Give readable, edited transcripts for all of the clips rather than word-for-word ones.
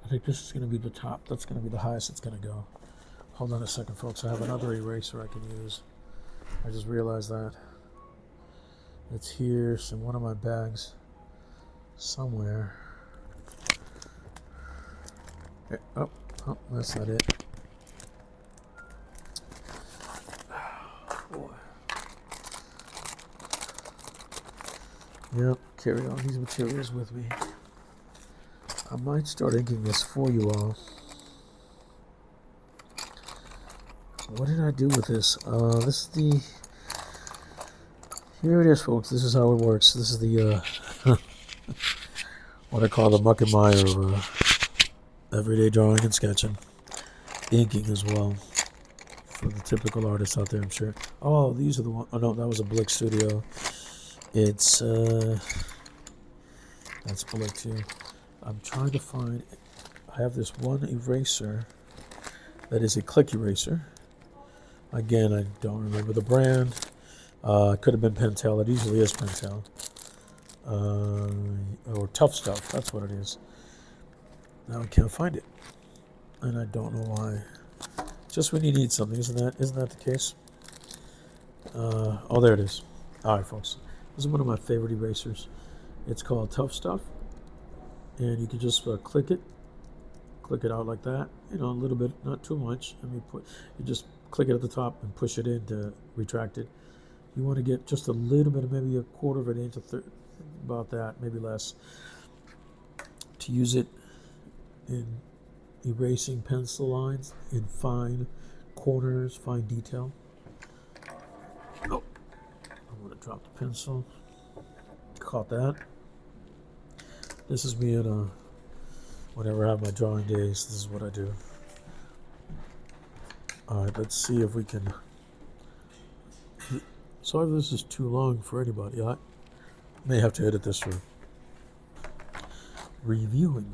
I think this is going to be the top. That's going to be the highest it's going to go. Hold on a second, folks. I have another eraser I can use. I just realized that. It's here. It's in one of my bags somewhere. Oh, that's not it. Boy. Yep, carry all these materials with me. I might start inking this for you all. What did I do with this? This is the... Here it is, folks. This is how it works. This is the, what I call the muck and mire of everyday drawing and sketching. Inking as well. For the typical artists out there, I'm sure. Oh, these are the ones... Oh, no, that was a Blick Studio. It's, that's Blick, too. I'm trying to find... I have this one eraser that is a click eraser. Again, I don't remember the brand. It could have been Pentel. It usually is Pentel. Or Tough Stuff. That's what it is. Now I can't find it. And I don't know why. Just when you need something, isn't that the case? Oh, there it is. Alright, folks. This is one of my favorite erasers. It's called Tough Stuff. And you can just click it out like that, you know, a little bit, not too much. I mean, you just click it at the top and push it in to retract it. You want to get just a little bit, maybe a quarter of an inch, about that, maybe less, to use it in erasing pencil lines in fine corners, fine detail. Oh, I'm going to drop the pencil. Caught that. This is me in whenever I have my drawing days, this is what I do. Alright, let's see if we can... Sorry if this is too long for anybody. I may have to edit this for reviewing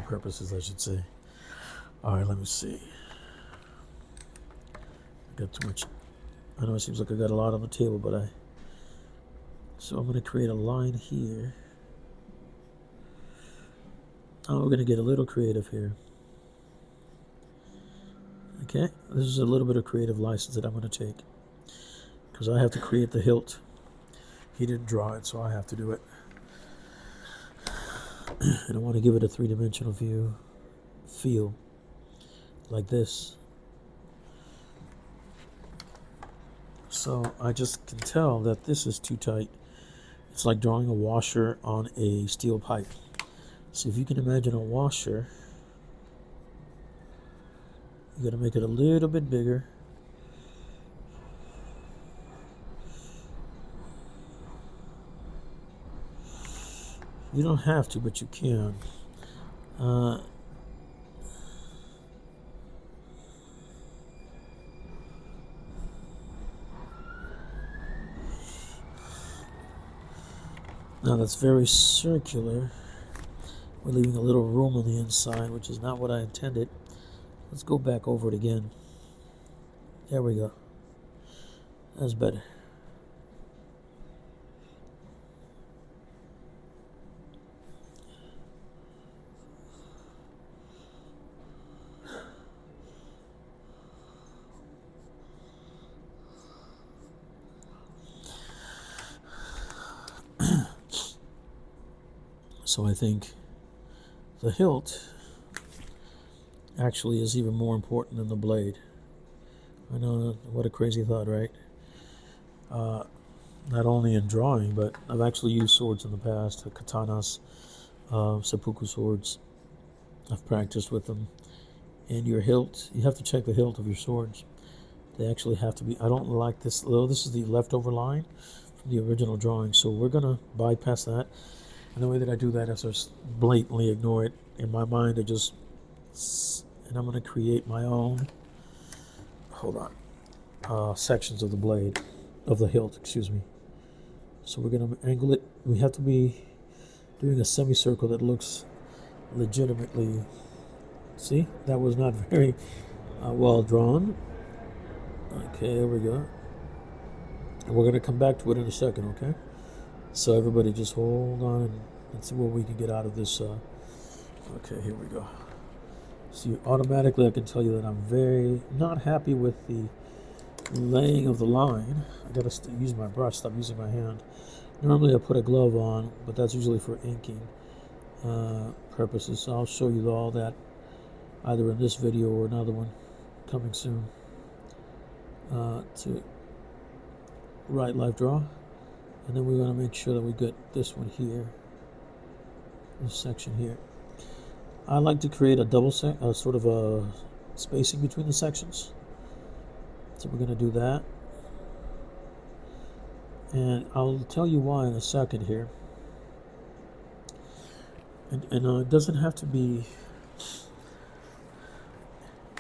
purposes, I should say. Alright, let me see. I got too much... I know it seems like I got a lot on the table, but So I'm going to create a line here. Oh, we're going to get a little creative here. Okay, this is a little bit of creative license that I'm going to take. Because I have to create the hilt. He didn't draw it, so I have to do it. And I want to give it a three-dimensional feel. Like this. So I just can tell that this is too tight. It's like drawing a washer on a steel pipe. So if you can imagine a washer, you got to make it a little bit bigger. You don't have to, but you can. Now that's very circular. We're leaving a little room on the inside, which is not what I intended. Let's go back over it again. There we go. That's better. So I think the hilt actually is even more important than the blade. I know, what a crazy thought, right? Not only in drawing, but I've actually used swords in the past, katanas, seppuku swords. I've practiced with them. And your hilt, you have to check the hilt of your swords. They actually have to be, I don't like this, though this is the leftover line from the original drawing, so we're going to bypass that. And the way that I do that is I just blatantly ignore it. In my mind, and I'm going to create my own, sections of the blade, of the hilt, excuse me. So we're going to angle it. We have to be doing a semicircle that looks legitimately, see, that was not very well drawn. Okay, there we go. And we're going to come back to it in a second, okay? So everybody just hold on and let's see what we can get out of this Okay, here we go. See, automatically I can tell you that I'm very not happy with the laying of the line. I gotta use my brush, stop using my hand. Normally I put a glove on, but that's usually for inking purposes. So I'll show you all that either in this video or another one coming soon to Write Live Draw. And then we want to make sure that we get this one here, this section here. I like to create a double sort of a spacing between the sections. So we're going to do that. And I'll tell you why in a second here. And it doesn't have to be,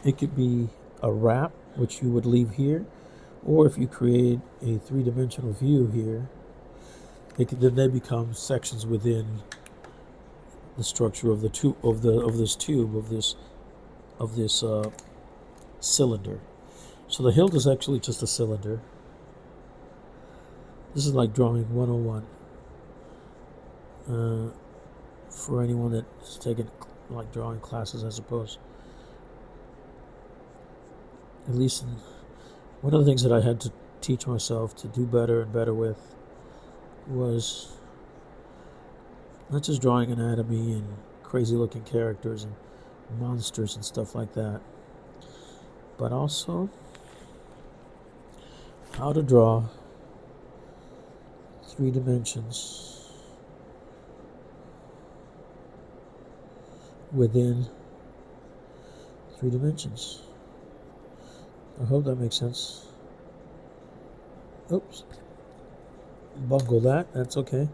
it could be a wrap, which you would leave here. Or if you create a three-dimensional view here, then they become sections within the structure of the tube of this cylinder. So the hilt is actually just a cylinder. This is like drawing 101 for anyone that's taken like drawing classes, I suppose. At least one of the things that I had to teach myself to do better and better with was not just drawing anatomy and crazy looking characters and monsters and stuff like that, but also how to draw 3 dimensions within 3 dimensions. I hope that makes sense. Oops. Bungle that. That's okay.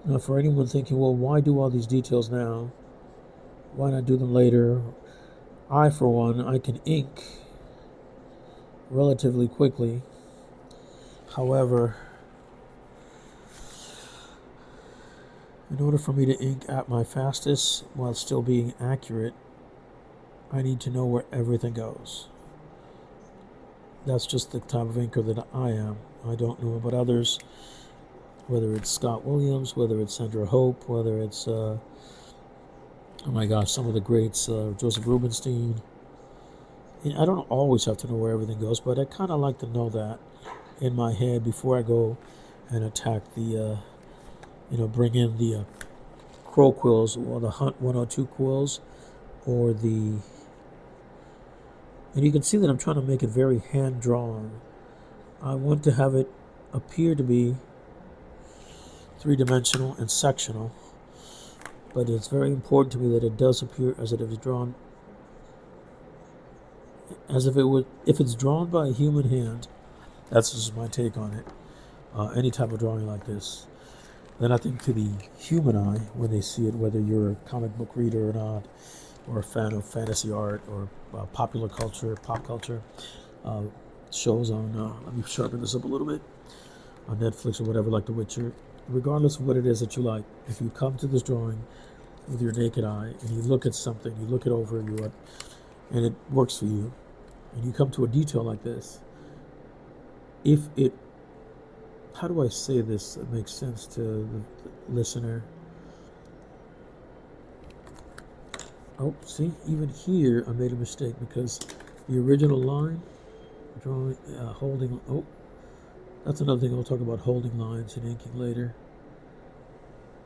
Now, for anyone thinking, well, why do all these details now? Why not do them later? I, for one, I can ink relatively quickly. However, in order for me to ink at my fastest while still being accurate, I need to know where everything goes. That's just the type of inker that I am. I don't know about others, whether it's Scott Williams, whether it's Sandra Hope, whether it's, oh my gosh, some of the greats, Joseph Rubinstein. And I don't always have to know where everything goes, but I kind of like to know that in my head before I go and attack the, bring in the crow quills or the Hunt 102 quills or the, and you can see that I'm trying to make it very hand-drawn. I want to have it appear to be 3-dimensional and sectional, but it's very important to me that it does appear as if it was drawn, as if it would, if it's drawn by a human hand. That's just my take on it. Any type of drawing like this. Then I think to the human eye, when they see it, whether you're a comic book reader or not, or a fan of fantasy art or popular culture, pop culture, shows on, let me sharpen this up a little bit, on Netflix or whatever, like The Witcher, regardless of what it is that you like, if you come to this drawing with your naked eye and you look at something, you look it over, and it works for you, and you come to a detail like this, if it, how do I say this that makes sense to the listener? Oh, see, even here I made a mistake because the original line, drawing, holding, oh, that's another thing I'll talk about, holding lines and inking later.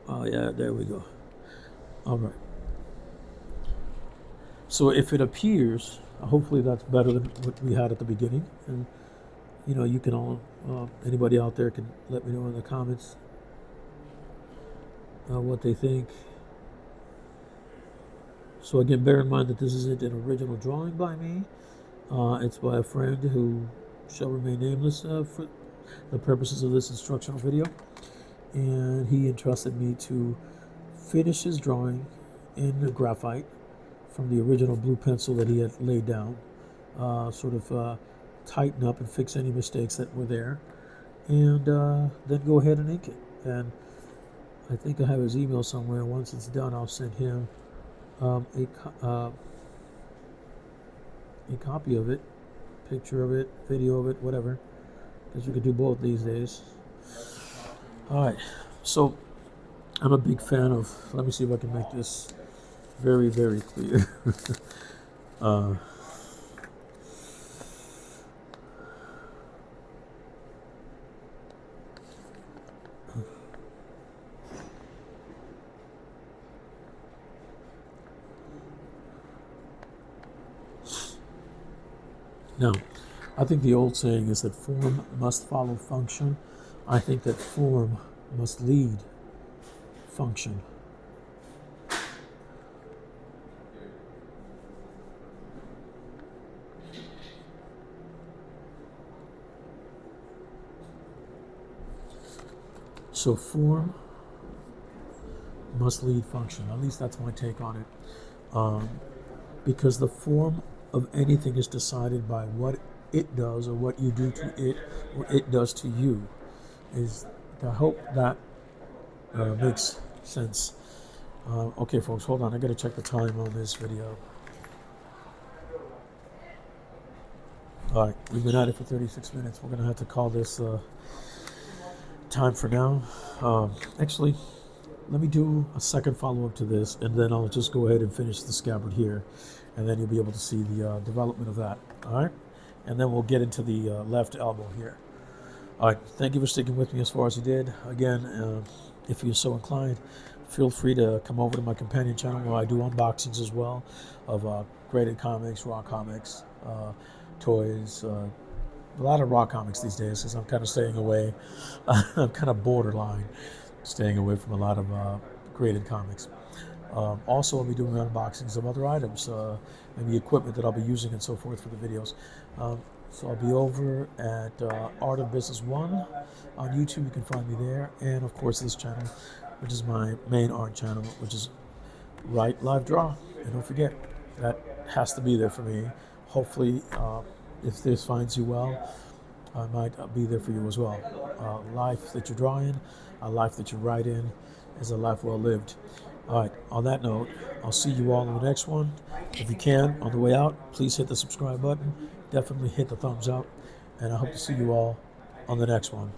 Oh yeah, there we go. All right. So if it appears, hopefully that's better than what we had at the beginning. And you can all, anybody out there can let me know in the comments what they think. So again, bear in mind that this isn't an original drawing by me. It's by a friend who shall remain nameless for the purposes of this instructional video. And he entrusted me to finish his drawing in graphite from the original blue pencil that he had laid down. Tighten up and fix any mistakes that were there, and then go ahead and ink it. And I think I have his email somewhere. Once it's done, I'll send him a copy of it, picture of it, video of it, whatever, because you could do both these days. All right, so I'm a big fan of, let me see if I can make this very, very clear. uh, Now, I think the old saying is that form must follow function. I think that form must lead function. So form must lead function. At least that's my take on it. Because the form of anything is decided by what it does or what you do to it or it does to you. I hope that makes sense. Okay, folks, hold on. I got to check the time on this video. All right, we've been at it for 36 minutes. We're going to have to call this time for now. Actually, let me do a second follow-up to this, and then I'll just go ahead and finish the scabbard here, and then you'll be able to see the development of that. All right, and then we'll get into the left elbow here. All right, thank you for sticking with me as far as you did. Again, if you're so inclined, feel free to come over to my companion channel where I do unboxings as well of graded comics, raw comics, toys, a lot of raw comics these days because I'm kind of staying away. I'm kind of borderline staying away from a lot of graded comics. Also, I'll be doing unboxings of other items, maybe equipment that I'll be using and so forth for the videos. So I'll be over at Art of Business 1 on YouTube. You can find me there. And of course this channel, which is my main art channel, which is Write Live Draw. And don't forget, that has to be there for me. Hopefully, if this finds you well, I might be there for you as well. Life that you draw in, a life that you write in, is a life well lived. All right, on that note, I'll see you all in the next one. If you can, on the way out, please hit the subscribe button. Definitely hit the thumbs up. And I hope to see you all on the next one.